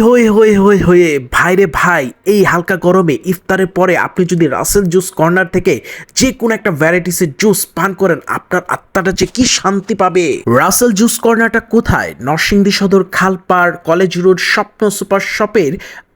হয়ে ভাই রে ভাই, এই হালকা গরমে ইফতারের পরে আপনি যদি রাসেল জুস কর্নার থেকে যে কোনো একটা ভ্যারাইটিসের জুস পান করেন, আপনার আত্মাটা যে কি শান্তি পাবে। রাসেল জুস কর্নারটা কোথায়? নরসিংদী সদর খালপাড় কলেজ রোড স্বপ্ন সুপার শপের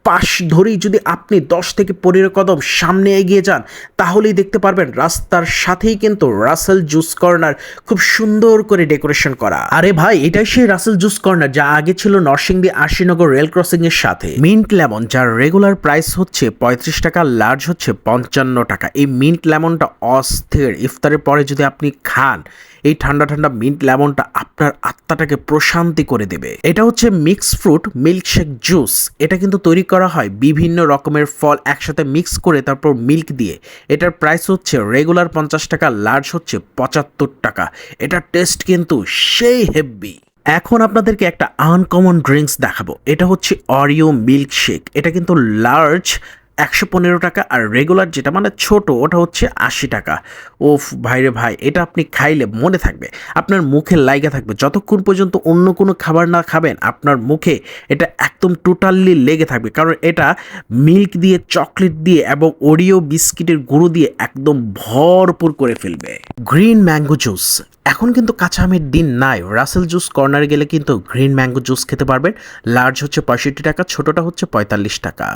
পাশ ধরেই যদি আপনি 10 থেকে 15 কদম সামনে এগিয়ে যান, তাহলেই দেখতে পারবেন রাস্তার সাথেই কিন্তু রাসেল জুস কর্নার খুব সুন্দর করে ডেকোরেশন করা। আরে ভাই, এটাই সেই রাসেল জুস কর্নার যা আগে ছিল নরসিংদী আশিনগর রেল ক্রসিং এর সাথে। মিন্ট লেমন যার রেগুলার প্রাইস হচ্ছে 35 টাকা, লার্জ হচ্ছে 55 টাকা। এই মিন্ট লেমনটা অস্থির। ইফতারের পরে যদি আপনি খান, এই ঠান্ডা ঠান্ডা মিন্ট লেমনটা আপনার আত্মাটাকে প্রশান্তি করে দেবে। এটা হচ্ছে মিক্স ফ্রুট মিল্কশেক জুস। এটা কিন্তু তৈরি করা হয় বিভিন্ন রকমের ফল একসাথে মিক্স করে তারপর মিল্ক দিয়ে। এটার প্রাইস হচ্ছে রেগুলার 50 টাকা, লার্জ হচ্ছে 75 টাকা। এটার টেস্ট কিন্তু সেই হেভি। এখন আপনাদেরকে একটা আনকমন ড্রিঙ্কস দেখাবো। এটা হচ্ছে অরিও মিল্কশেক। এটা কিন্তু লার্জ 115 টাকা, আর রেগুলার যেটা মানে ছোট ওটা হচ্ছে 80 টাকা। ওফ ভাইরে ভাই, এটা আপনি খাইলে মনে থাকবে, আপনার মুখে লাইগা থাকবে। যতক্ষণ পর্যন্ত অন্য কোনো খাবার না খাবেন, আপনার মুখে এটা একদম টোটালি লেগে থাকবে, কারণ এটা মিল্ক দিয়ে, চকলেট দিয়ে এবং ওরিও বিস্কিটের গুঁড়ো দিয়ে একদম ভরপুর করে ফেলবে। Green mango juice. এখন কিন্তু কাঁচা আমের দিন নাই, রাসেল জুস কর্নারে গেলে কিন্তু গ্রিন ম্যাঙ্গো জুস খেতে পারবেন। লার্জ হচ্ছে 65 টাকা, ছোটটা হচ্ছে 45 টাকা।